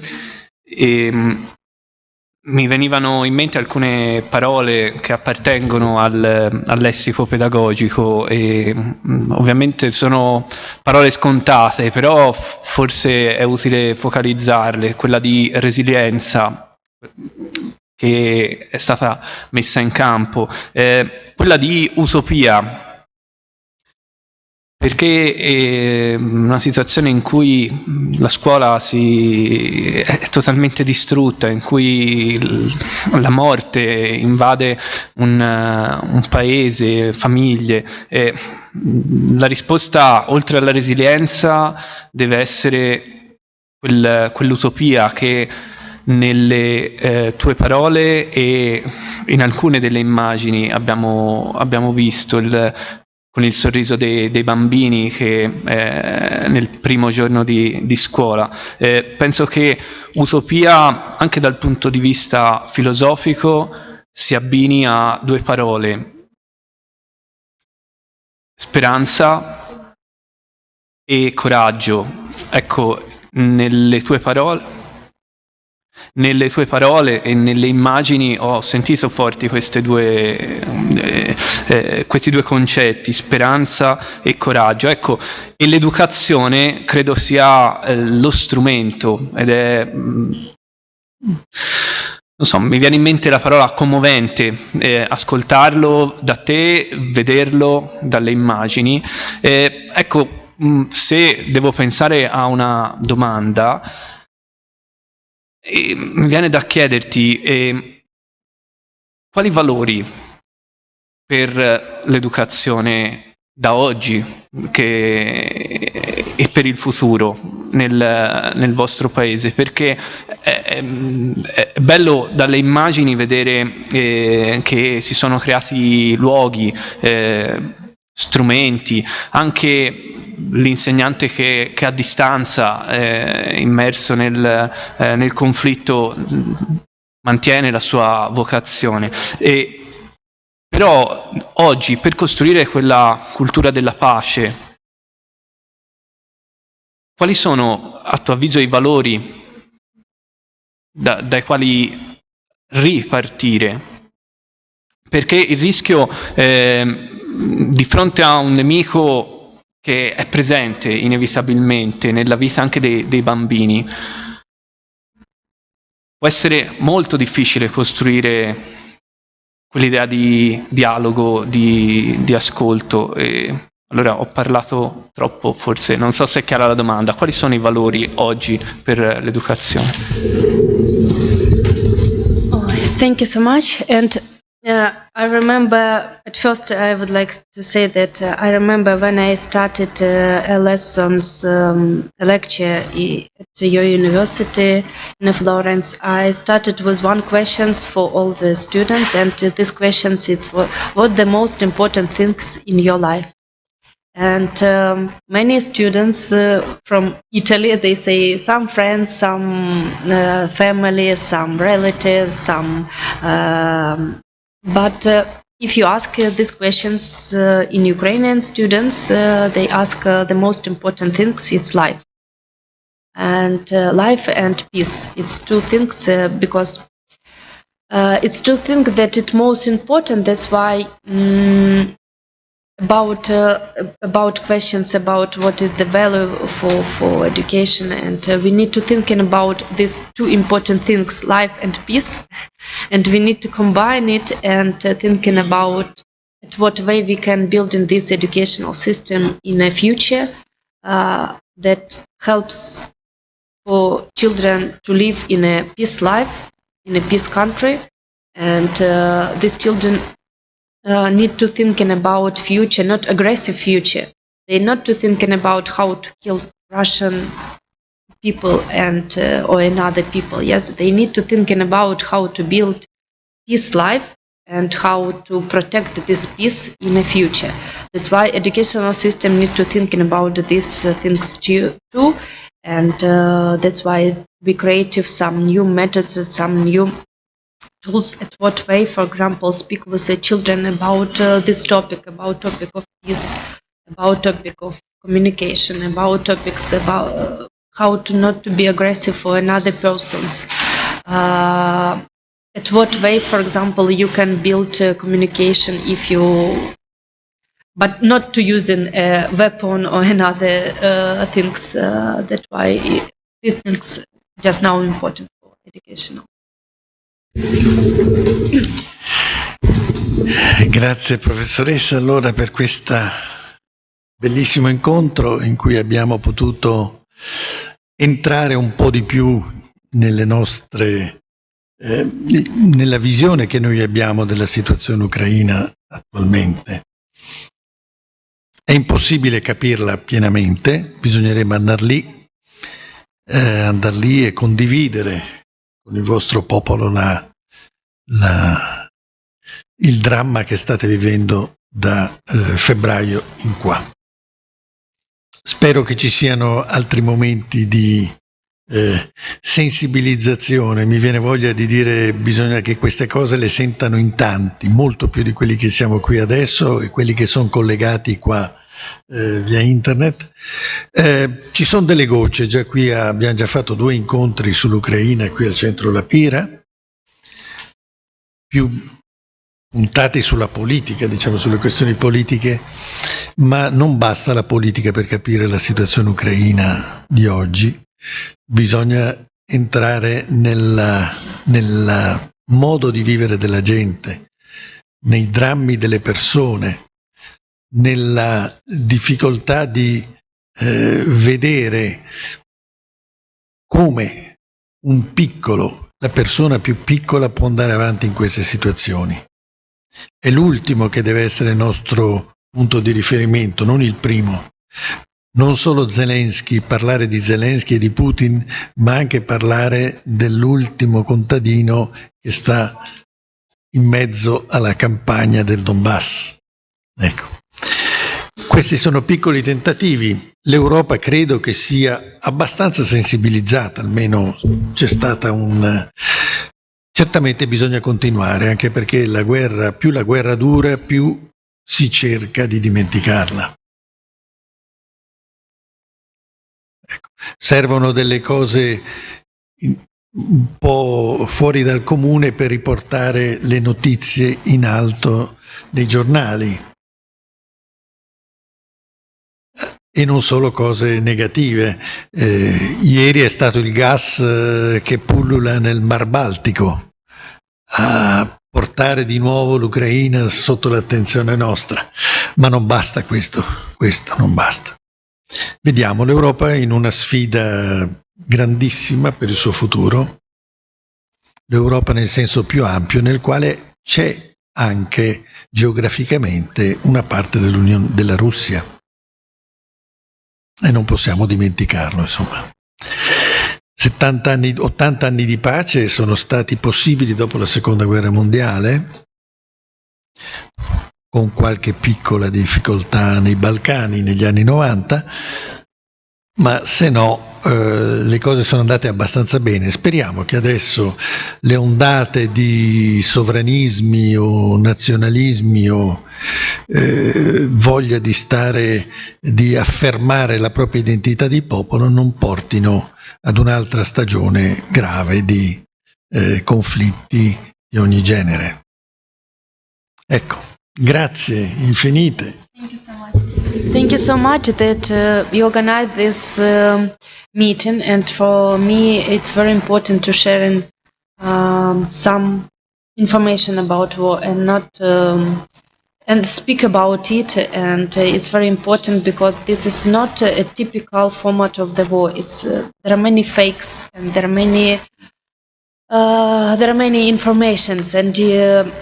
mi venivano in mente alcune parole che appartengono al lessico pedagogico e ovviamente sono parole scontate, però forse è utile focalizzarle, quella di resilienza che è stata messa in campo, quella di utopia, perché è una situazione in cui la scuola è totalmente distrutta, in cui la morte invade un paese, famiglie. La risposta, oltre alla resilienza, deve essere quell'utopia che nelle tue parole e in alcune delle immagini abbiamo visto, con il sorriso dei bambini che nel primo giorno di scuola. Penso che utopia, anche dal punto di vista filosofico, si abbini a due parole: speranza e coraggio. Ecco, nelle tue parole e nelle immagini ho sentito forti questi due concetti, speranza e coraggio. Ecco, e l'educazione credo sia lo strumento, ed è, non so, mi viene in mente la parola commovente, ascoltarlo da te, vederlo dalle immagini. Ecco, se devo pensare a una domanda, mi viene da chiederti quali valori per l'educazione da oggi e per il futuro nel vostro paese, perché è bello dalle immagini vedere che si sono creati luoghi, strumenti, anche l'insegnante che a distanza, immerso nel conflitto, mantiene la sua vocazione. Però oggi, per costruire quella cultura della pace, quali sono, a tuo avviso, i valori dai quali ripartire? Perché il rischio di fronte a un nemico che è presente inevitabilmente nella vita anche dei bambini, può essere molto difficile costruire quell'idea di dialogo, di ascolto. Allora ho parlato troppo, forse non so se è chiara la domanda. Quali sono i valori oggi per l'educazione? Oh, thank you so much. And I remember, at first I would like to say that I remember when I started a lecture at your university in Florence, I started with one question for all the students, and this question is what the most important things in your life. And many students from Italy, they say some friends, some family, some relatives, some but if you ask these questions in Ukrainian students, they ask the most important things, it's life. And life and peace, it's two things because it's two things that it's most important. That's why about questions about what is the value for education, and we need to think about these two important things, life and peace, and we need to combine it and thinking about what way we can build in this educational system in a future that helps for children to live in a peace life, in a peace country, and these children need to thinking about future, not aggressive future. They not to thinking about how to kill Russian people and or another people. Yes, they need to thinking about how to build peace life and how to protect this peace in the future. That's why educational system need to thinking about these things too. And that's why we creative some new methods and some new tools. At what way, for example, speak with the children about this topic, about topic of peace, about topic of communication, about topics about how to not to be aggressive for another persons. At what way, for example, you can build communication if you, but not to using a weapon or another things. That's why these things just now important for educational. Grazie professoressa allora per questo bellissimo incontro in cui abbiamo potuto entrare un po' di più nelle nostre nella visione che noi abbiamo della situazione ucraina attualmente. È impossibile capirla pienamente, bisognerebbe andar lì e condividere con il vostro popolo il dramma che state vivendo da febbraio in qua. Spero che ci siano altri momenti di sensibilizzazione. Mi viene voglia di dire bisogna che queste cose le sentano in tanti, molto più di quelli che siamo qui adesso e quelli che sono collegati qua via internet. Ci sono delle gocce, già qui abbiamo già fatto 2 incontri sull'Ucraina qui al centro La Pira, più puntati sulla politica, diciamo sulle questioni politiche, ma non basta la politica per capire la situazione ucraina di oggi. Bisogna entrare nel modo di vivere della gente, nei drammi delle persone, nella difficoltà di vedere come la persona più piccola può andare avanti in queste situazioni. È l'ultimo che deve essere il nostro punto di riferimento, non il primo. Non solo Zelensky, parlare di Zelensky e di Putin, ma anche parlare dell'ultimo contadino che sta in mezzo alla campagna del Donbass. Ecco. Questi sono piccoli tentativi. L'Europa credo che sia abbastanza sensibilizzata, almeno c'è stata Certamente bisogna continuare, anche perché più la guerra dura, più si cerca di dimenticarla. Ecco. Servono delle cose un po' fuori dal comune per riportare le notizie in alto nei giornali. E non solo cose negative. Ieri è stato il gas che pullula nel Mar Baltico a portare di nuovo l'Ucraina sotto l'attenzione nostra. Ma non basta questo non basta. Vediamo l'Europa in una sfida grandissima per il suo futuro, l'Europa nel senso più ampio, nel quale c'è anche geograficamente una parte della Russia. E non possiamo dimenticarlo, insomma. 80 anni di pace sono stati possibili dopo la Seconda Guerra Mondiale, con qualche piccola difficoltà nei Balcani negli anni 90, ma se no le cose sono andate abbastanza bene. Speriamo che adesso le ondate di sovranismi o nazionalismi o voglia di affermare la propria identità di popolo non portino ad un'altra stagione grave di conflitti di ogni genere. Ecco, grazie infinite. Thank you so much. Thank you so much that you organized this meeting, and for me it's very important to share some information about war and not and speak about it, and it's very important because this is not a typical format of the war. There are many fakes and there are many informations, and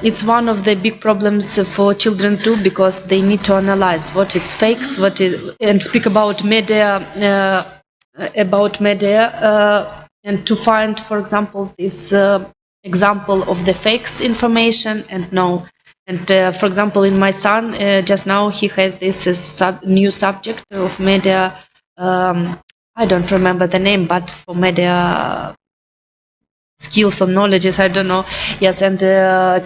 it's one of the big problems for children too, because they need to analyze what is fakes, and speak about media, and to find, for example, this example of the fakes information and no. And for example, in my son, just now he had this new subject of media. I don't remember the name, but for media skills or knowledges, I don't know. Yes, and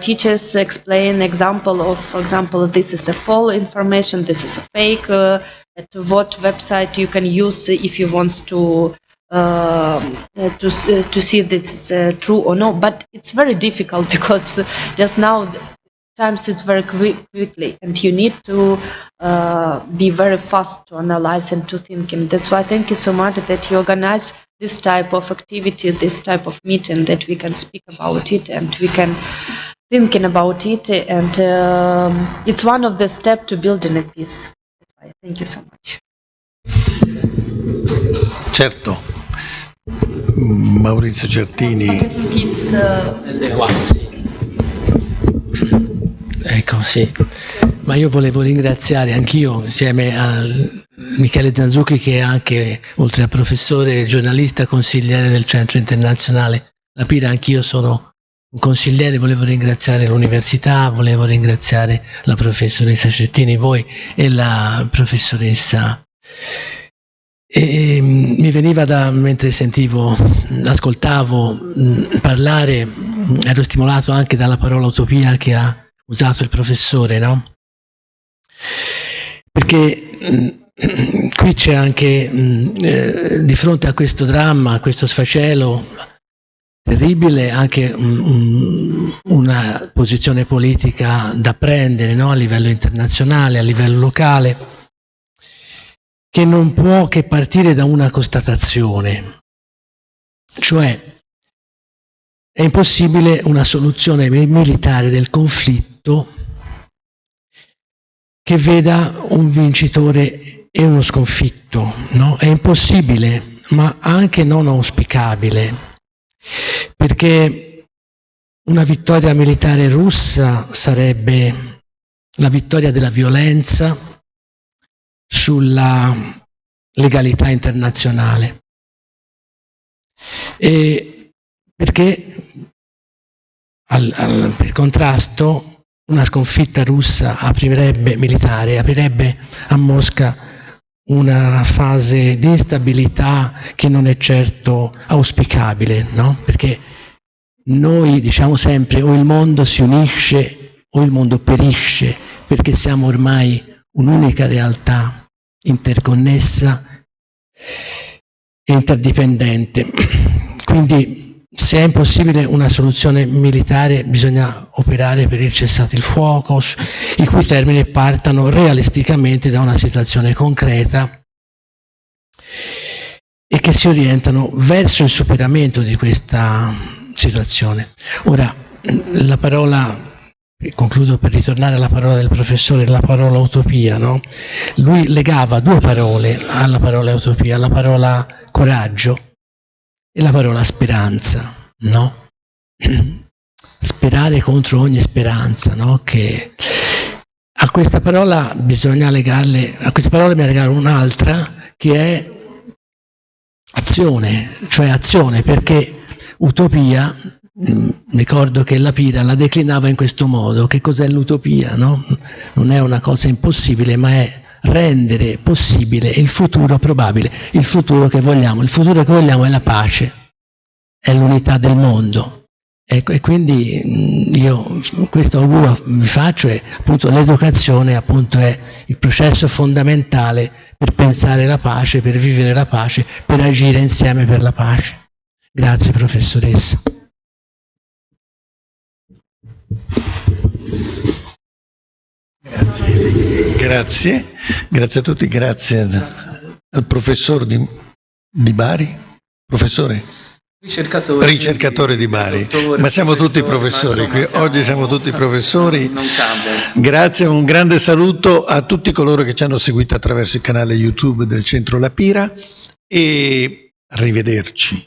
teachers explain example of, for example, this is a false information, this is a fake. At what website you can use if you want to see if this is true or no. But it's very difficult because just now times is very quickly, and you need to be very fast to analyze and to think. And that's why thank you so much that you organize this type of activity, this type of meeting, that we can speak about it and we can thinking about it, and it's one of the steps to building a peace. That's why thank you so much. Certo, Maurizio Certini. Ecco, sì, ma io volevo ringraziare anch'io, insieme a Michele Zanzucchi, che è anche, oltre a professore, giornalista, consigliere del Centro Internazionale La Pira, anch'io sono un consigliere. Volevo ringraziare l'università, volevo ringraziare la professoressa Certini, voi e la professoressa. E mi veniva mentre ascoltavo parlare, ero stimolato anche dalla parola utopia che ha usato il professore, no? Perché qui c'è anche, di fronte a questo dramma, a questo sfacelo terribile, anche una posizione politica da prendere, no? A livello internazionale, a livello locale, che non può che partire da una constatazione, cioè è impossibile una soluzione militare del conflitto che veda un vincitore e uno sconfitto, no? È impossibile, ma anche non auspicabile, perché una vittoria militare russa sarebbe la vittoria della violenza sulla legalità internazionale. E perché per contrasto una sconfitta russa militare aprirebbe a Mosca una fase di instabilità che non è certo auspicabile, no? Perché noi diciamo sempre o il mondo si unisce o il mondo perisce, perché siamo ormai un'unica realtà interconnessa e interdipendente. Quindi se è impossibile una soluzione militare bisogna operare per il cessate il fuoco, i cui termini partano realisticamente da una situazione concreta e che si orientano verso il superamento di questa situazione. Ora, la parola, concludo per ritornare alla parola del professore, la parola utopia, no? Lui legava due parole alla parola utopia, la parola coraggio e la parola speranza, no? Sperare contro ogni speranza, no? Che a questa parola bisogna legarle, a questa parola bisogna legare un'altra che è azione, cioè azione, perché utopia, ricordo che la Pira la declinava in questo modo. Che cos'è l'utopia, no? Non è una cosa impossibile, ma è rendere possibile il futuro probabile, il futuro che vogliamo. Il futuro che vogliamo è la pace, è l'unità del mondo. E quindi io questo augurio vi faccio, e appunto l'educazione appunto è il processo fondamentale per pensare la pace, per vivere la pace, per agire insieme per la pace. Grazie professoressa. Grazie a tutti, grazie al professor di Bari, professore? Ricercatore di Bari, ma siamo tutti professori qui, oggi siamo tutti professori. Grazie, un grande saluto a tutti coloro che ci hanno seguito attraverso il canale YouTube del Centro La Pira e arrivederci.